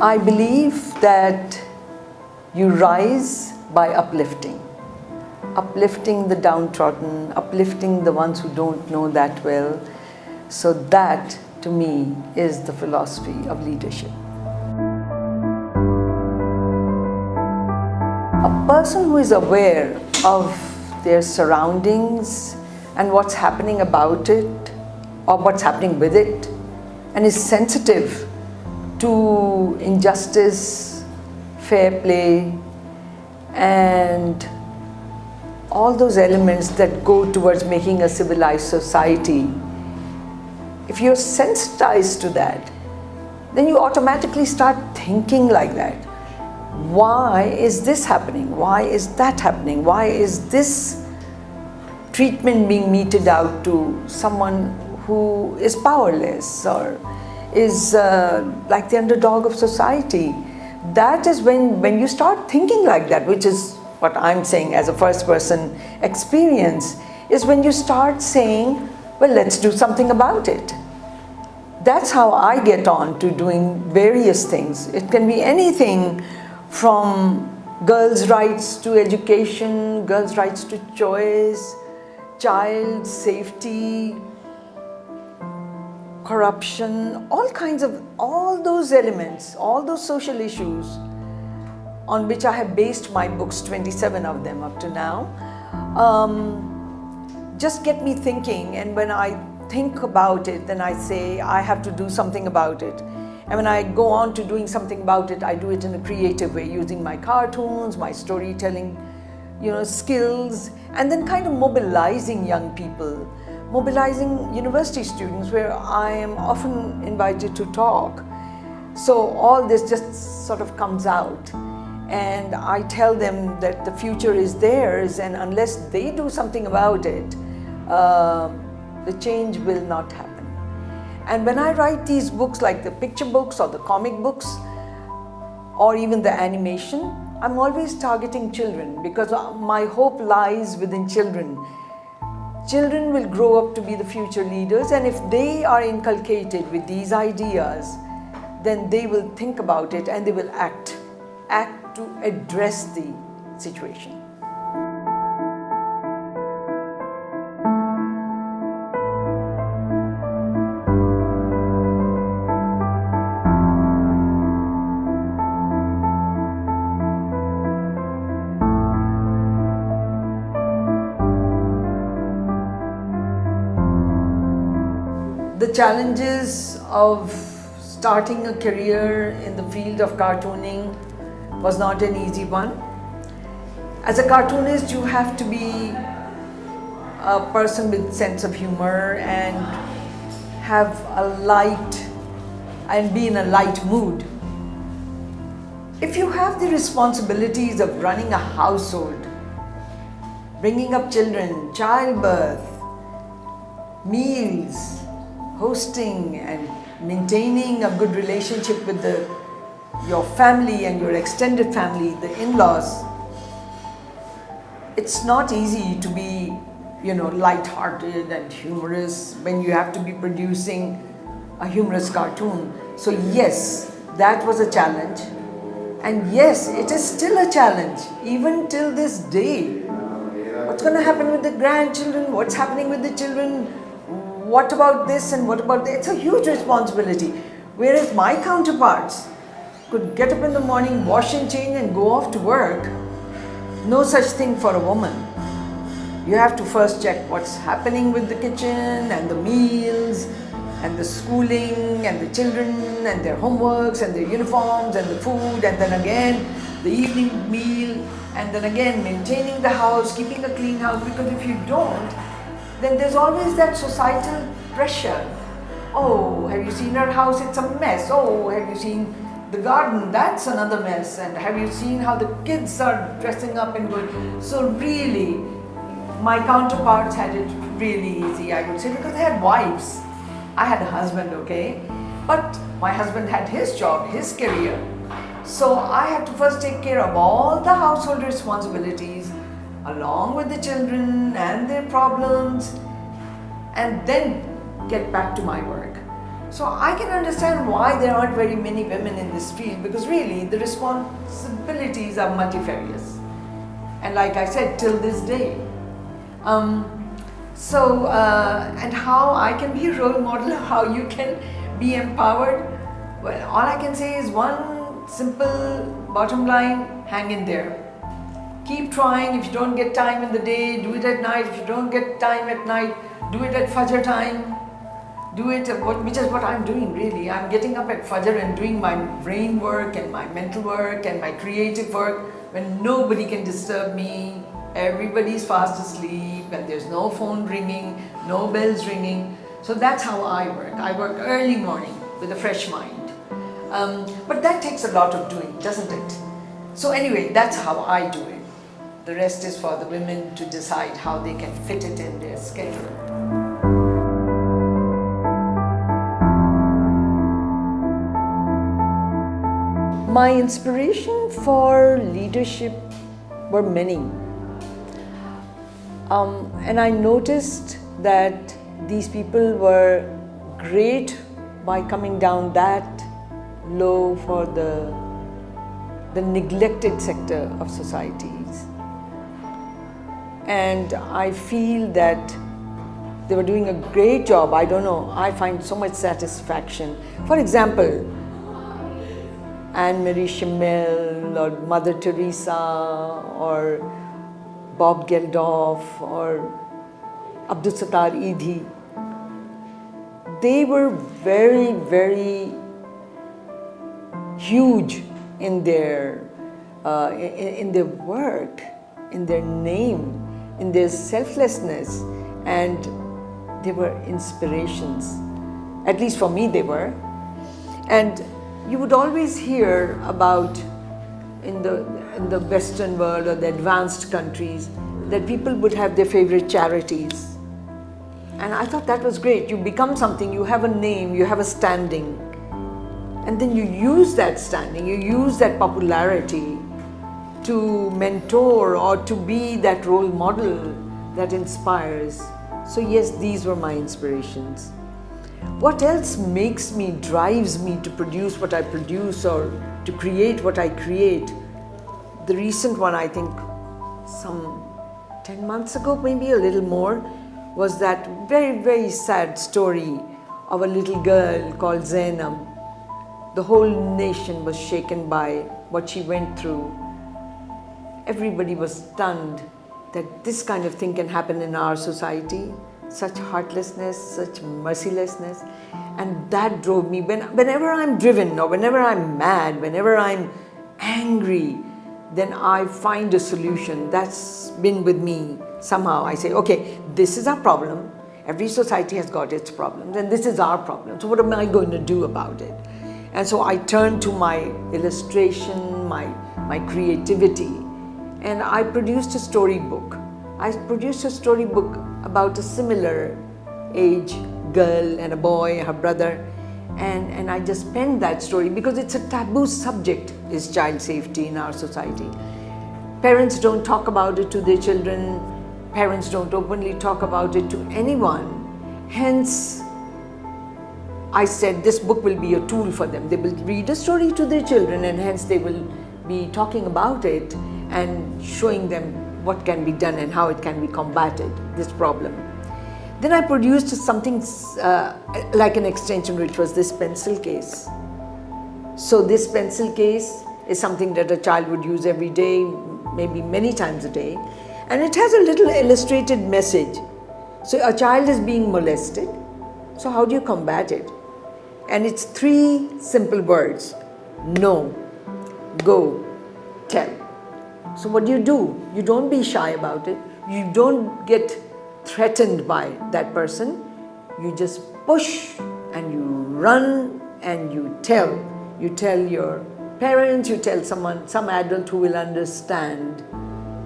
I believe that you rise by uplifting. Uplifting the downtrodden, uplifting the ones who don't know that well. So that, to me, is the philosophy of leadership. A person who is aware of their surroundings and what's happening about it, or what's happening with it, and is sensitive to injustice, fair play, and all those elements that go towards making a civilized society. If you're sensitized to that, then you automatically start thinking like that. Why is this happening? Why is that happening? Why is this treatment being meted out to someone who is powerless or is like the underdog of society? That is when you start thinking like that, which is what I'm saying as a first person experience, is when you start saying, well, let's do something about it. That's how I get on to doing various things. It can be anything from girls' rights to education, girls' rights to choice, child safety, corruption, all kinds of, all those elements, all those social issues on which I have based my books, 27 of them up to now, just get me thinking. And when I think about it, then I say I have to do something about it. And when I go on to doing something about it, I do it in a creative way, using my cartoons, my storytelling, skills, and then kind of mobilizing young people, mobilizing university students where I am often invited to talk. So all this just sort of comes out. And I tell them that the future is theirs, and unless they do something about it, the change will not happen. And when I write these books, like the picture books or the comic books, or even the animation, I'm always targeting children, because my hope lies within children. Children will grow up to be the future leaders, and if they are inculcated with these ideas, then they will think about it and they will act to address the situation. The challenges of starting a career in the field of cartooning was not an easy one. As a cartoonist, you have to be a person with sense of humor and have a light and be in a light mood. If you have the responsibilities of running a household, bringing up children, childbirth, meals, hosting and maintaining a good relationship with your family and your extended family, the in-laws, it's not easy to be, light-hearted and humorous when you have to be producing a humorous cartoon. So yes, that was a challenge. And yes, it is still a challenge, even till this day. What's going to happen with the grandchildren? What's happening with the children? What about this and what about that? It's a huge responsibility. Whereas my counterparts could get up in the morning, wash and change and go off to work. No such thing for a woman. You have to first check what's happening with the kitchen and the meals and the schooling and the children and their homeworks and their uniforms and the food, and then again the evening meal, and then again maintaining the house, keeping a clean house, because if you don't, then there's always that societal pressure. Oh, have you seen our house? It's a mess. Oh, have you seen the garden? That's another mess. And have you seen how the kids are dressing up and going? So really, my counterparts had it really easy, I would say, because they had wives. I had a husband, okay? But my husband had his job, his career. So I had to first take care of all the household responsibilities, along with the children and their problems, and then get back to my work. So I can understand why there aren't very many women in this field, because really the responsibilities are multifarious. And like I said, till this day. And how I can be a role model, how you can be empowered. Well, all I can say is one simple bottom line: hang in there. Keep trying. If you don't get time in the day, do it at night. If you don't get time at night, do it at Fajr time. Do it, which is what I'm doing really. I'm getting up at Fajr and doing my brain work and my mental work and my creative work when nobody can disturb me. Everybody's fast asleep and there's no phone ringing, no bells ringing. So that's how I work. I work early morning with a fresh mind. But that takes a lot of doing, doesn't it? So anyway, that's how I do it. The rest is for the women to decide how they can fit it in their schedule. My inspiration for leadership were many. And I noticed that these people were great by coming down that low for the neglected sector of societies. And I feel that they were doing a great job. I don't know, I find so much satisfaction. For example, Anne-Marie Schimmel or Mother Teresa or Bob Geldof or Abdul Sattar Edhi. They were very, very huge in their work, in their name, in their selflessness, and they were inspirations. At least for me they were. And you would always hear about in the Western world or the advanced countries that people would have their favorite charities. And I thought that was great. You become something, you have a name, you have a standing. And then you use that standing, you use that popularity to mentor or to be that role model that inspires. So yes, these were my inspirations. What else drives me to produce what I produce or to create what I create? The recent one, I think some 10 months ago, maybe a little more, was that very, very sad story of a little girl called Zainab. The whole nation was shaken by what she went through. Everybody was stunned that this kind of thing can happen in our society. Such heartlessness, such mercilessness, and that drove me. Whenever I'm driven or whenever I'm mad, whenever I'm angry, then I find a solution. That's been with me somehow. I say, okay, this is our problem. Every society has got its problems, and this is our problem. So what am I going to do about it? And so I turn to my illustration, my creativity, and I produced a storybook. I produced a storybook about a similar age girl and a boy, her brother, and I just penned that story because it's a taboo subject, is child safety in our society. Parents don't talk about it to their children, parents don't openly talk about it to anyone. Hence, I said this book will be a tool for them. They will read a story to their children and hence they will be talking about it and showing them what can be done and how it can be combated, this problem. Then I produced something like an extension, which was this pencil case. So this pencil case is something that a child would use every day, maybe many times a day. And it has a little illustrated message. So a child is being molested. So how do you combat it? And it's 3 simple words: no, go, tell. So what do? You don't be shy about it. You don't get threatened by that person. You just push and you run and you tell. You tell your parents, you tell someone, some adult who will understand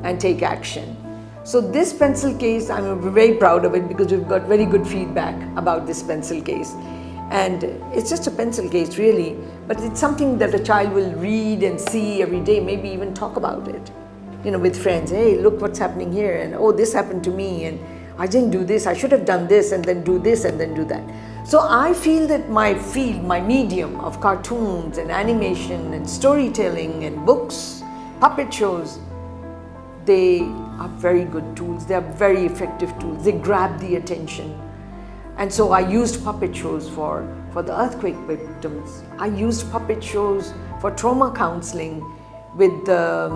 and take action. So this pencil case, I'm very proud of it because we've got very good feedback about this pencil case. And it's just a pencil case really, but it's something that a child will read and see every day, maybe even talk about it, with friends. Hey, look what's happening here, and oh, this happened to me, and I didn't do this, I should have done this, and then do this, and then do that. So I feel that my field, my medium of cartoons and animation and storytelling and books, puppet shows, they are very good tools. They are very effective tools. They grab the attention. And so I used puppet shows for the earthquake victims. I used puppet shows for trauma counseling with the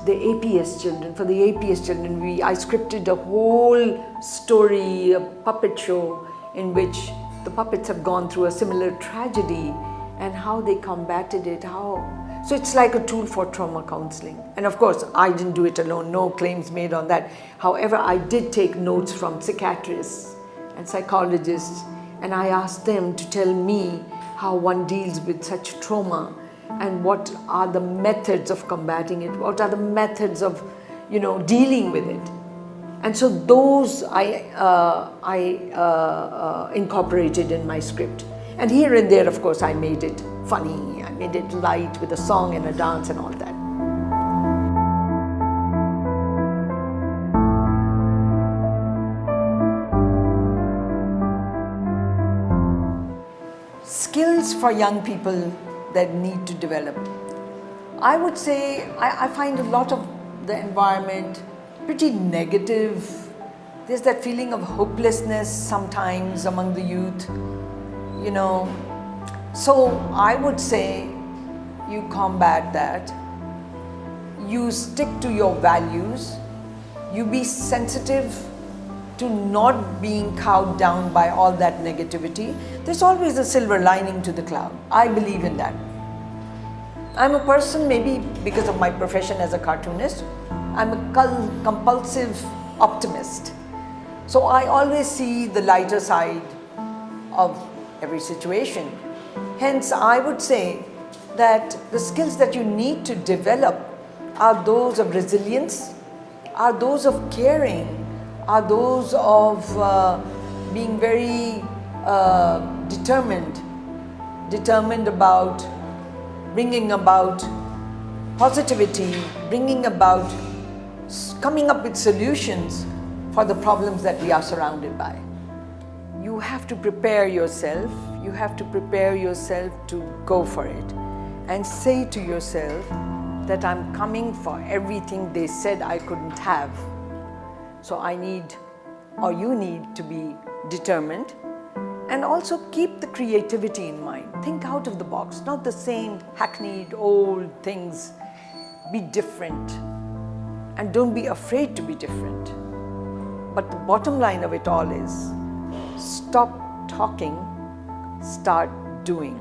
APS children. For the APS children, I scripted a whole story, a puppet show in which the puppets have gone through a similar tragedy and how they combated it, so it's like a tool for trauma counseling. And of course, I didn't do it alone, no claims made on that. However, I did take notes from psychiatrists and psychologists, and I asked them to tell me how one deals with such trauma and what are the methods of combating it, what are the methods of, dealing with it. And so those I incorporated in my script. And here and there, of course, I made it funny, I made it light with a song and a dance and all that. Skills for young people that need to develop. I would say I find a lot of the environment pretty negative. There's that feeling of hopelessness sometimes among the youth, So I would say you combat that. You stick to your values. You be sensitive to not being cowed down by all that negativity. There's always a silver lining to the cloud. I believe in that. I'm a person, maybe because of my profession as a cartoonist, I'm a compulsive optimist. So I always see the lighter side of every situation. Hence, I would say that the skills that you need to develop are those of resilience, are those of caring, are those of being very determined about bringing about positivity, bringing about coming up with solutions for the problems that we are surrounded by. You have to prepare yourself. You have to prepare yourself to go for it and say to yourself that I'm coming for everything they said I couldn't have. So I need, or you need, to be determined, and also keep the creativity in mind. Think out of the box, not the same hackneyed old things. Be different, and don't be afraid to be different. But the bottom line of it all is, stop talking, start doing.